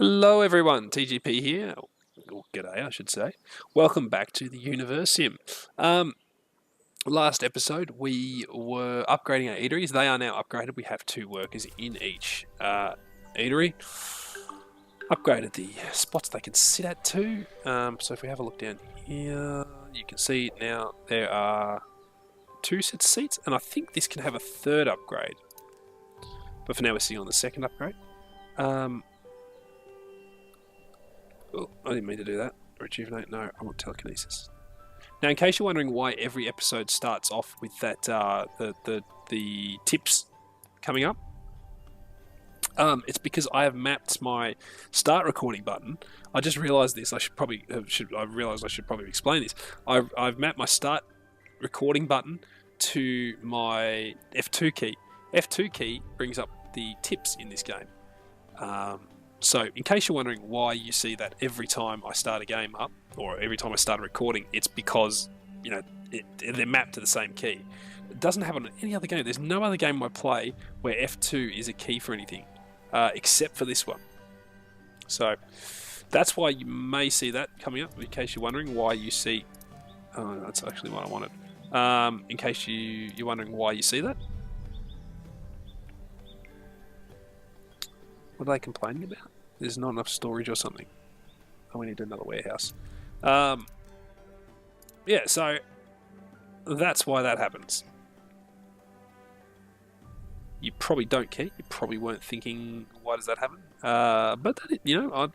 Hello everyone, TGP here. Or g'day, I should say. Welcome back to the Universim. Last episode we were upgrading our eateries. They are now upgraded. We have 2 workers in each eatery. Upgraded the spots they can sit at too. So if we have a look down here, you can see now there are 2 sets of seats, and I think this can have a 3rd upgrade. But for now we're sitting on the 2nd upgrade. Oh, I didn't mean to do that. Rejuvenate? No, I want telekinesis. Now, in case you're wondering why every episode starts off with that the tips coming up, it's because I have mapped my start recording button. I just realised this. I should probably explain this. I've mapped my start recording button to my F2 key. F2 key brings up the tips in this game. So, in case you're wondering why you see that every time I start a game up, or every time I start a recording, it's because, they're mapped to the same key. It doesn't happen on any other game. There's no other game I play where F2 is a key for anything, except for this one. So, that's why you may see that coming up, in case you're wondering why you see... Oh, that's actually what I wanted. In case you're wondering why you see that. What are they complaining about? There's not enough storage or something. Oh, we need another warehouse. Yeah, so that's why that happens. You probably don't care. You probably weren't thinking, why does that happen? But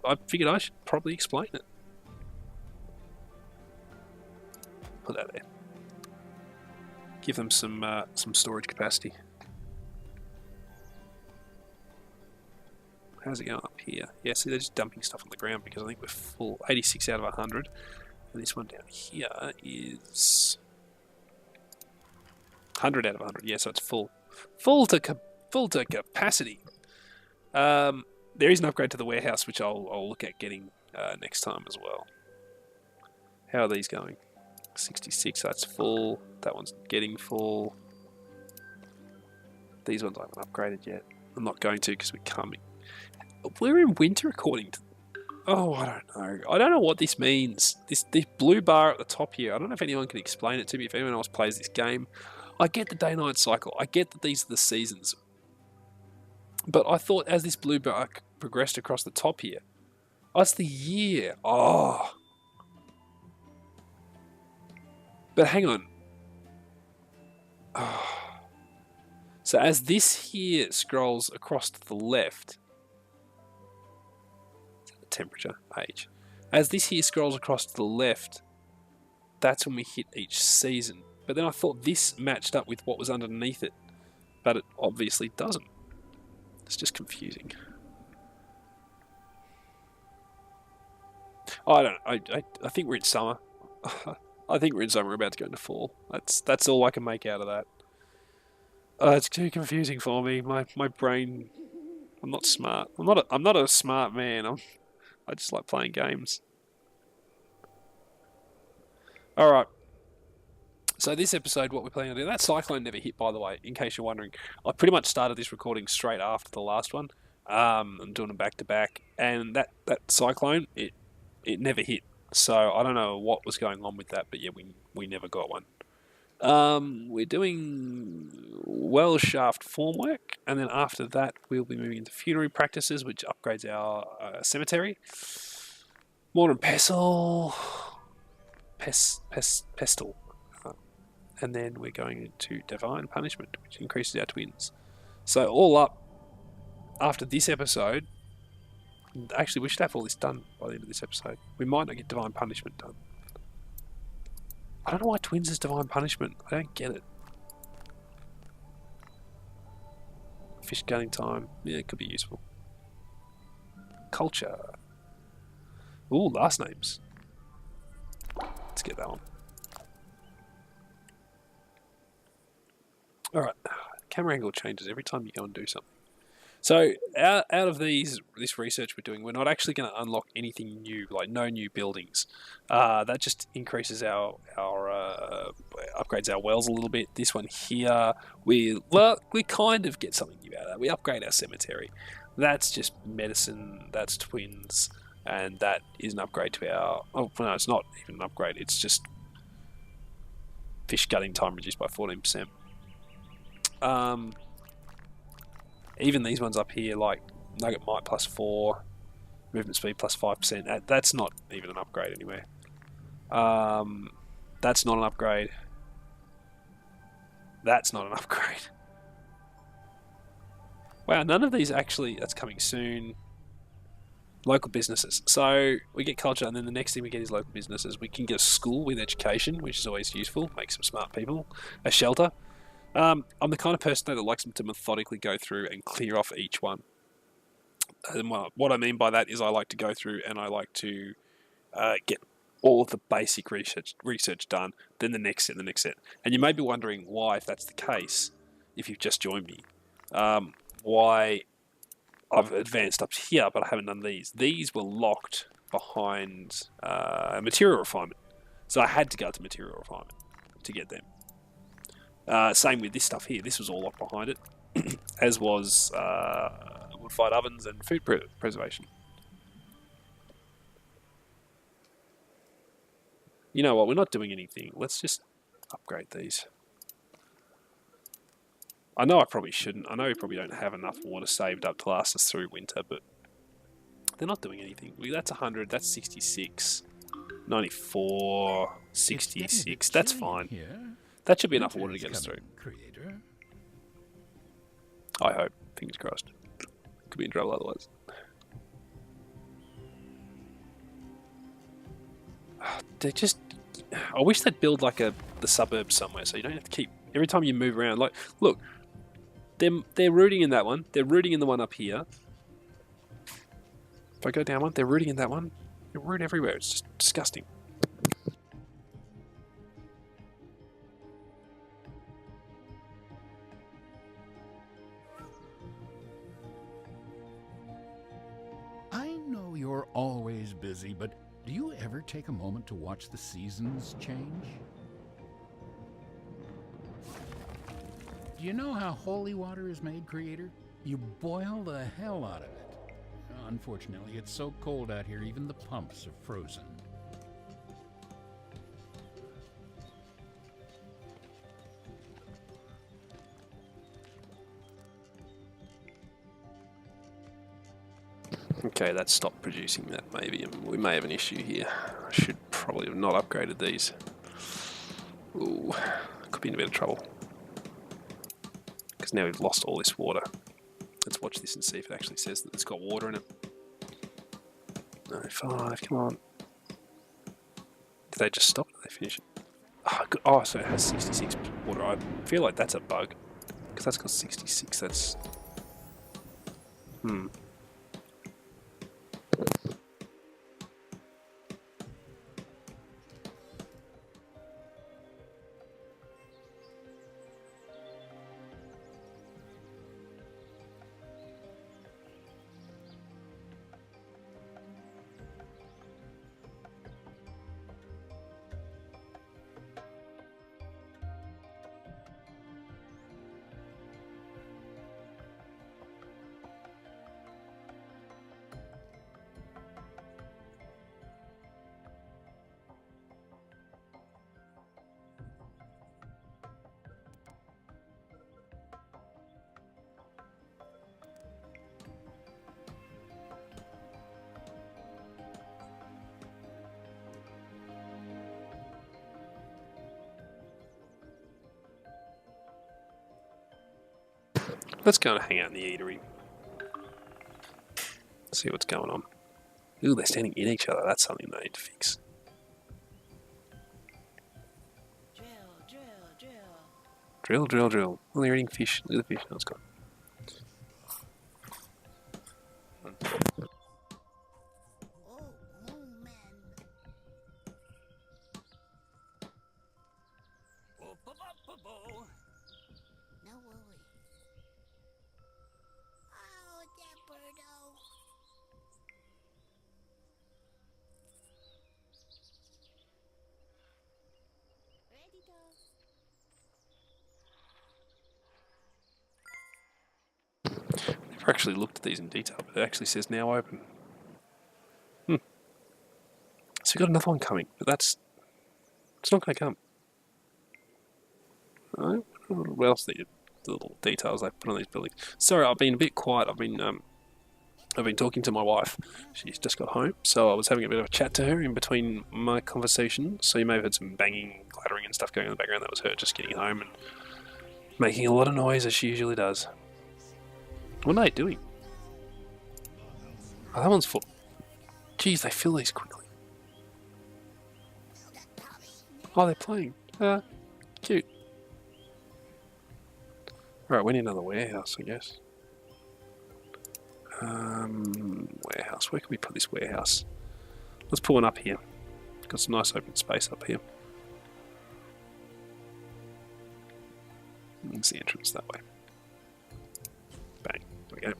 I figured I should probably explain it. Put that there. Give them some storage capacity. How's it going up here? Yeah, see, they're just dumping stuff on the ground because I think we're full. 86 out of 100. And this one down here is 100 out of 100. Yeah, so it's full. Full to capacity. There is an upgrade to the warehouse, which I'll look at getting next time as well. How are these going? 66, that's full. That one's getting full. These ones I haven't upgraded yet. I'm not going to because we're coming. We're in winter according to... Oh, I don't know. I don't know what this means. This blue bar at the top here, I don't know if anyone can explain it to me, if anyone else plays this game. I get the day-night cycle. I get that these are the seasons. But I thought as this blue bar progressed across the top here, that's the year. Oh. But hang on. Oh. So as this here scrolls across to the left... temperature, age. As this here scrolls across to the left, that's when we hit each season. But then I thought this matched up with what was underneath it, but it obviously doesn't. It's just confusing. I don't know. I think we're in summer. I think we're in summer. We're about to go into fall. That's all I can make out of that. It's too confusing for me. My brain. I'm not smart. I'm not a smart man. I just like playing games. Alright. So this episode, what we're planning on doing... That cyclone never hit, by the way, in case you're wondering. I pretty much started this recording straight after the last one. I'm doing them back-to-back. And that cyclone, it never hit. So I don't know what was going on with that, but yeah, we never got one. We're doing well shaft formwork, and then after that we'll be moving into funerary practices, which upgrades our cemetery. Mortar and pestle, pestle, and then we're going into divine punishment, which increases our twins. So all up, after this episode, actually we should have all this done by the end of this episode. We might not get divine punishment done. I don't know why twins is divine punishment. I don't get it. Fish gunning time. Yeah, it could be useful. Culture. Ooh, last names. Let's get that one. Alright. Camera angle changes every time you go and do something. So, out of this research we're doing, we're not actually going to unlock anything new, like no new buildings. That just increases our upgrades our wells a little bit. This one here, we kind of get something new out of that. We upgrade our cemetery. That's just medicine, that's twins, and that is an upgrade to our... Oh, no, it's not even an upgrade, it's just fish gutting time reduced by 14%. Even these ones up here, like Nugget Might +4, movement speed +5%, that's not even an upgrade anywhere. That's not an upgrade. That's not an upgrade. Wow, none of these actually... That's coming soon. Local businesses. So we get culture, and then the next thing we get is local businesses. We can get a school with education, which is always useful. Make some smart people. A shelter. I'm the kind of person that likes them to methodically go through and clear off each one. And what I mean by that is I like to go through and I like to get all of the basic research done, then the next set, the next set. And you may be wondering why, if that's the case, if you've just joined me, why I've advanced up here, but I haven't done these. These were locked behind material refinement. So I had to go to material refinement to get them. Same with this stuff here. This was all locked behind it, as was wood-fired ovens and food preservation. You know what? We're not doing anything. Let's just upgrade these. I know I probably shouldn't. I know we probably don't have enough water saved up to last us through winter, but they're not doing anything. That's 100. That's 66. 94. 66. That's fine. That should be enough water to get us through. Creator. I hope. Fingers crossed. Could be in trouble otherwise. They're just... I wish they'd build like the suburbs somewhere so you don't have to keep... Every time you move around, like, look, they're rooting in that one. They're rooting in the one up here. If I go down one, they're rooting in that one. They root everywhere. It's just disgusting. I know you're always busy, but do you ever take a moment to watch the seasons change? Do you know how holy water is made, Creator? You boil the hell out of it. Unfortunately, it's so cold out here, even the pumps are frozen. Okay, that stopped producing that maybe, and we may have an issue here. I should probably have not upgraded these. Ooh, could be in a bit of trouble. Because now we've lost all this water. Let's watch this and see if it actually says that it's got water in it. 95, come on. Did they just stop? Did they finish it? Oh, good. Oh, so it has 66 water. I feel like that's a bug. Because that's got 66, that's... Let's go and hang out in the eatery. See what's going on. Ooh, they're standing in each other. That's something they need to fix. Drill, drill, drill. Oh, they're eating fish. Look at the fish. No, it's gone. never actually looked at these in detail, but it actually says now open. So we've got another one coming, but it's not going to come. Alright, what else? The little details they put on these buildings. Sorry, I've been a bit quiet. I've been talking to my wife. She's just got home, so I was having a bit of a chat to her in between my conversation. So you may have heard some banging, clattering and stuff going on in the background. That was her just getting home and making a lot of noise, as she usually does. What are they doing? Oh, that one's full. Geez, they fill these quickly. Oh, they're playing. Cute. Right, we need another warehouse, I guess. Warehouse. Where can we put this warehouse? Let's put one up here. Got some nice open space up here. There's the entrance that way. Bang. There we go.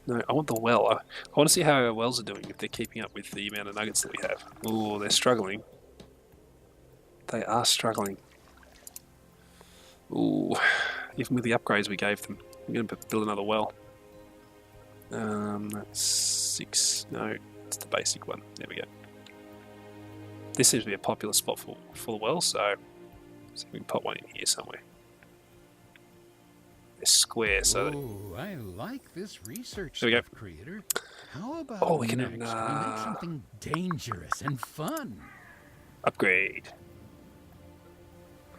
No, I want the well. I want to see how our wells are doing, if they're keeping up with the amount of nuggets that we have. Oh, they're struggling. They are struggling. Ooh, even with the upgrades we gave them. I'm going to build another well. That's 6. No, it's the basic one. There we go. This seems to be a popular spot for the well, so we can put one in here somewhere. They're square, so... Oh, I like this research there we go. stuff, creator. How about we can next we make something dangerous and fun? Upgrade.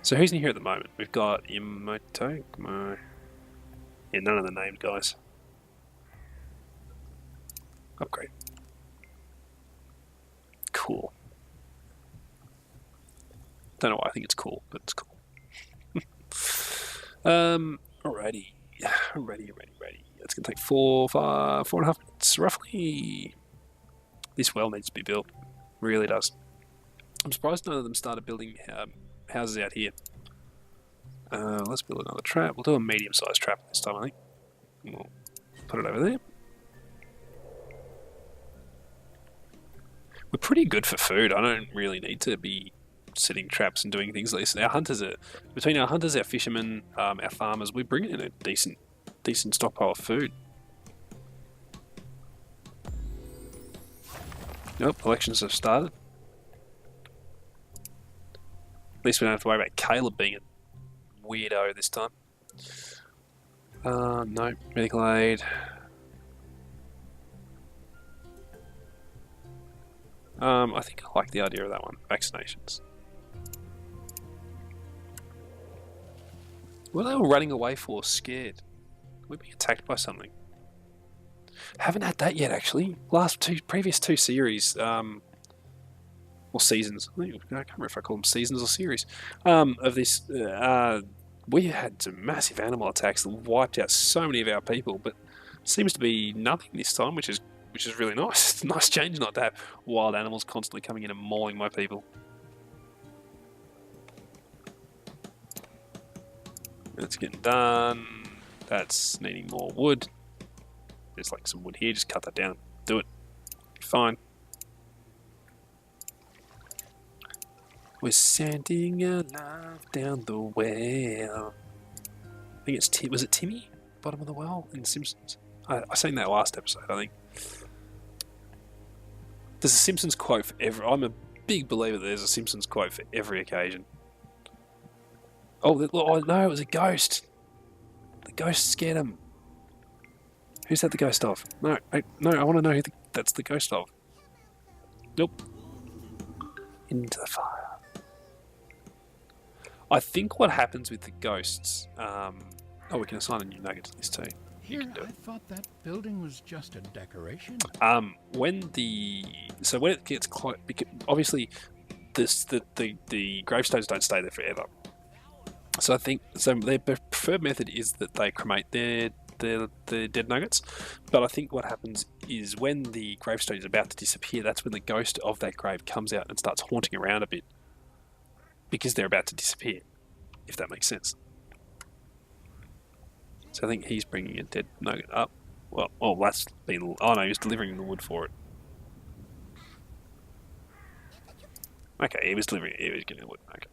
So who's in here at the moment? We've got Imoto. Yeah, none of the named guys. Upgrade. Cool. Don't know why I think it's cool, but it's cool. Alrighty. Ready. It's gonna take 4.5 minutes roughly. This well needs to be built. Really does. I'm surprised none of them started building houses out here. Let's build another trap. We'll do a medium-sized trap this time, I think. We'll put it over there. We're pretty good for food. I don't really need to be setting traps and doing things like this. Our hunters between our hunters, our fishermen, our farmers, we're bringing in a decent stockpile of food. Nope, elections have started. At least we don't have to worry about Caleb being a weirdo this time. No, medical aid. I think I like the idea of that one. Vaccinations. What are they all running away for? Scared. We're being attacked by something. Haven't had that yet, actually. Previous two series, or seasons. I can't remember if I call them seasons or series. Of this, we had some massive animal attacks that wiped out so many of our people, but seems to be nothing this time, which is really nice. It's a nice change not to have wild animals constantly coming in and mauling my people. That's getting done. That's needing more wood. There's like some wood here, just cut that down. Do it. Fine. We're sending a love down the well. I think it's was it Timmy? Bottom of the well in Simpsons? I sang that last episode, I think. There's a Simpsons quote for every... I'm a big believer that there's a Simpsons quote for every occasion. Oh no, it was a ghost. The ghost scared him. Who's that the ghost of? No, I want to know who that's the ghost of. Nope. Into the fire. I think what happens with the ghosts... we can assign a new nugget to this too. Here, I thought that building was just a decoration. When it gets close... Obviously, the gravestones don't stay there forever. So I think their preferred method is that they cremate their dead nuggets. But I think what happens is when the gravestone is about to disappear, that's when the ghost of that grave comes out and starts haunting around a bit. Because they're about to disappear, if that makes sense. So I think he's bringing a dead nugget up. Well, that's been... Oh no, he was delivering the wood for it. Okay, he was getting the wood. Okay.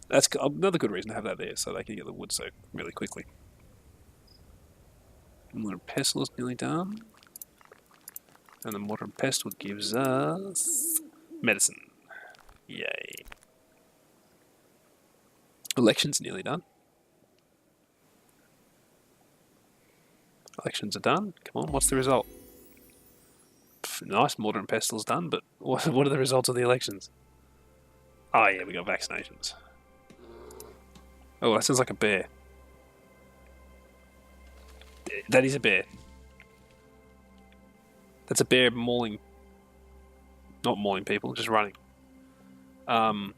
That's another good reason to have that there, so they can get the wood so really quickly. Mortar and pestle is nearly done. And the mortar and pestle gives us medicine. Yay. Elections nearly done. Elections are done. Come on, what's the result? Nice, mortar and pestle's done, but what are the results of the elections? Oh yeah, we got vaccinations. Oh, that sounds like a bear. That is a bear. That's a bear mauling... Not mauling people, just running. Are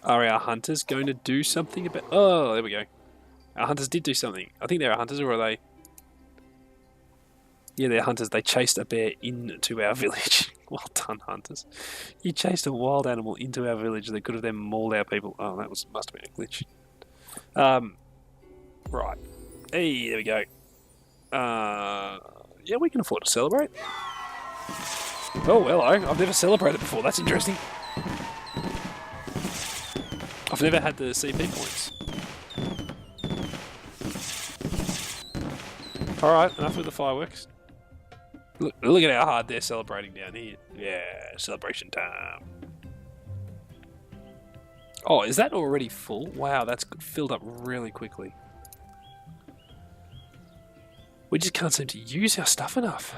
our hunters going to do something about... Oh, there we go. Our hunters did do something. I think they're our hunters, or are they... Yeah, they're hunters. They chased a bear into our village. Well done, hunters. You chased a wild animal into our village that could have then mauled our people. Oh, that must have been a glitch. Right. Hey, there we go. Yeah, we can afford to celebrate. Oh, hello. I've never celebrated before. That's interesting. I've never had the CP points. Alright, enough with the fireworks. Look at how hard they're celebrating down here. Yeah, celebration time. Oh, is that already full? Wow, that's filled up really quickly. We just can't seem to use our stuff enough.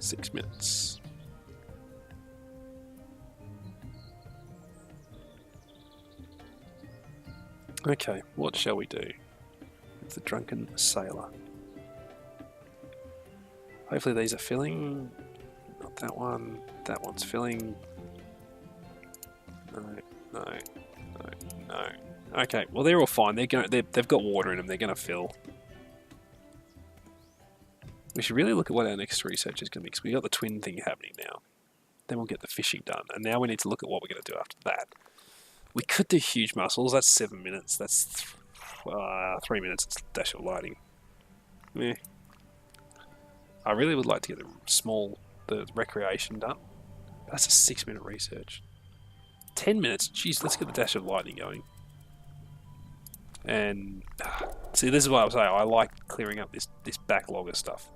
Six minutes. Okay, what shall we do with the drunken sailor? Hopefully these are filling. Not that one. That one's filling. No, no, no, no. Okay, well they're all fine. They've got water in them. They're going to fill. We should really look at what our next research is going to be, because we've got the twin thing happening now. Then we'll get the fishing done, and now we need to look at what we're going to do after that. We could do huge muscles. That's 7 minutes. That's 3 minutes. It's dash of lighting. Meh. I really would like to get the recreation done. That's a 6-minute research. 10 minutes. Jeez, let's get the dash of lightning going. And see, this is what I was saying. I like clearing up this backlog of stuff.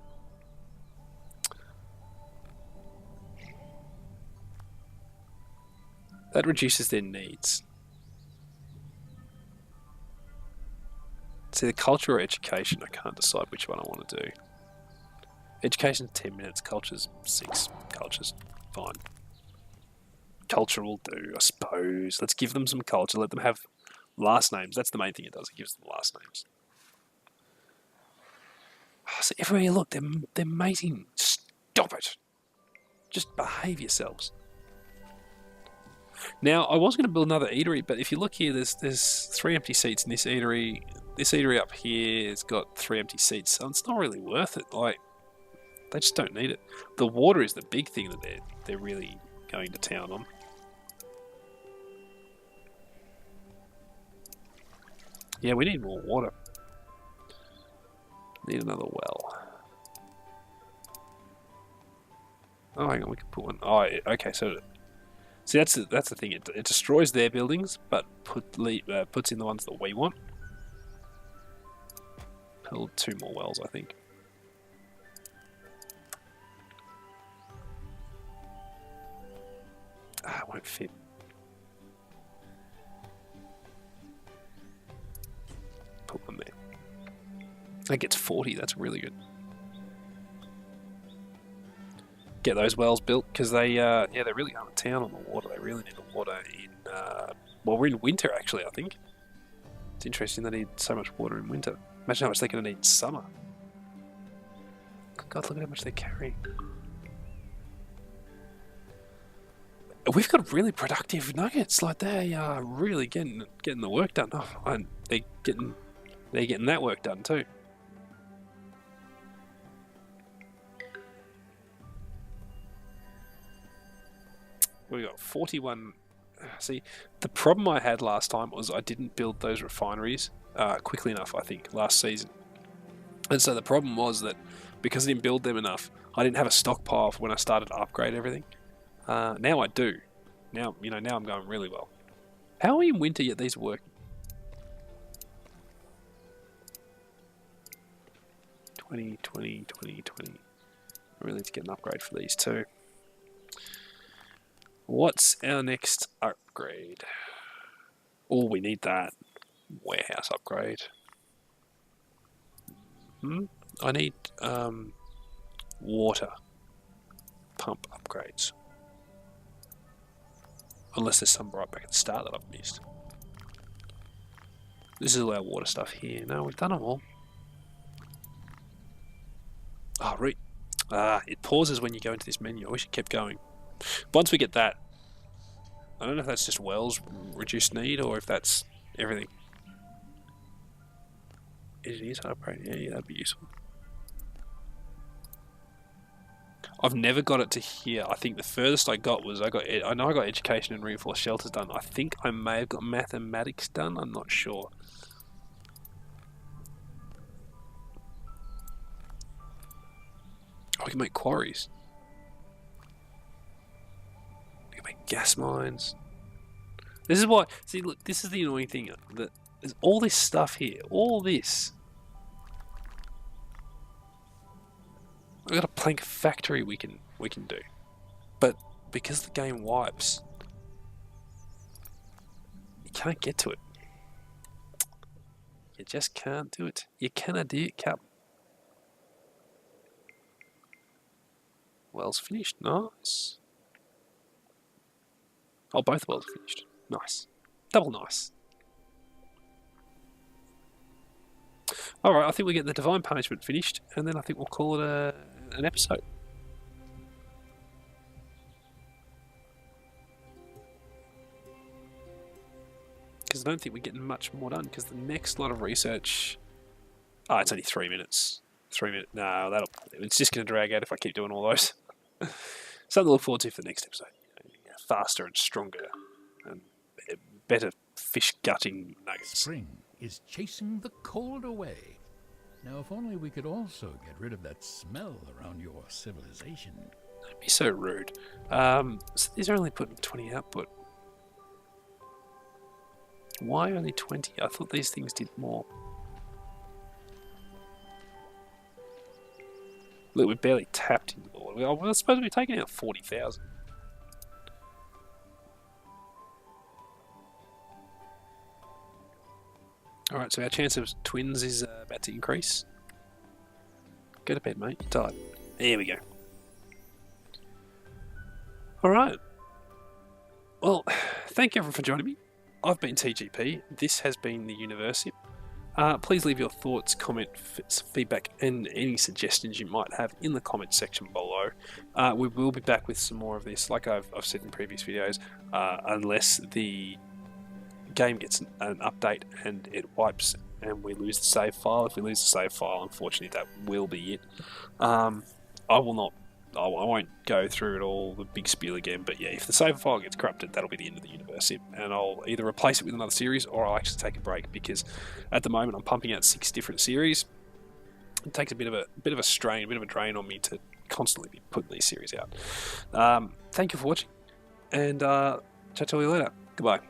That reduces their needs. See, the culture or education, I can't decide which one I want to do. Education's 10 minutes, culture's 6. Culture's fine. Culture will do, I suppose. Let's give them some culture, let them have last names. That's the main thing it does, it gives them last names. Oh, so everywhere you look, they're mating. Stop it. Just behave yourselves. Now, I was going to build another eatery, but if you look here, there's 3 empty seats in this eatery. This eatery up here has got 3 empty seats, so it's not really worth it. Like, they just don't need it. The water is the big thing that they're really going to town on. Yeah, we need more water. Need another well. Oh, hang on, we can put one. Oh, okay, so... See, that's the thing. It destroys their buildings, but puts in the ones that we want. Build 2 more wells, I think. Ah, it won't fit. Put one there. That gets 40. That's really good. Get those wells built, because they're really going to town on the water. They really need the water in well, we're in winter actually, I think. It's interesting they need so much water in winter. Imagine how much they're going to need in summer. God, look at how much they're carrying. We've got really productive nuggets. Like, they are really getting the work done. Oh, and they're getting that work done too. We got 41. See, the problem I had last time was I didn't build those refineries quickly enough, I think, last season. And so the problem was that because I didn't build them enough. I didn't have a stockpile for when I started to upgrade everything. Now I do. Now, now I'm going really well. How are we in winter yet these are working? 20, 20, 20, 20. I really need to get an upgrade for these too. What's our next upgrade? Oh, we need that. Warehouse upgrade. I need water pump upgrades. Unless there's some right back at the start that I've missed. This is all our water stuff here. No, we've done them all. Oh, it pauses when you go into this menu. I wish it kept going. Once we get that, I don't know if that's just wells reduced need or if that's everything. Engineers upgrade. Yeah, that'd be useful. I've never got it to here. I think the furthest I got was I know I got education and reinforced shelters done. I think I may have got mathematics done. I'm not sure. Oh, we can make quarries. We can make gas mines. This is why. See, look, this is the annoying thing. That there's all this stuff here. All this. I've got a plank factory we can do, but because the game wipes, you can't get to it. You just can't do it. You cannot do it, Cap. Wells finished. Nice. Oh, both wells are finished. Nice. Double nice. Alright, I think we get the Divine Punishment finished, and then I think we'll call it an episode. Because I don't think we're getting much more done, because the next lot of research... Oh, it's only 3 minutes. 3 minutes. No, it's just going to drag out if I keep doing all those. Something to look forward to for the next episode. Faster and stronger and better fish gutting nuggets. Spring is chasing the cold away. Now, if only we could also get rid of that smell around your civilization. That'd be so rude. So these are only putting 20 output. Why only 20? I thought these things did more. Look, we're barely tapped into the water. We're supposed to be taking out 40,000. Alright, so our chance of twins is about to increase. Go to bed, mate. You're tired. There we go. Alright. Well, thank you everyone for joining me. I've been TGP. This has been the Universim. Please leave your thoughts, comments, feedback, and any suggestions you might have in the comment section below. We will be back with some more of this, like I've said in previous videos, unless the game gets an update and it wipes and we lose the save file. If we lose the save file, unfortunately that will be it. I won't go through it all, the big spiel again, but yeah, if the save file gets corrupted, that'll be the end of the Universim, and I'll either replace it with another series or I'll actually take a break, because at the moment I'm pumping out 6 different series. It takes a bit of a strain, a bit of a drain on me to constantly be putting these series out. Thank you for watching, and chat to you later. Goodbye.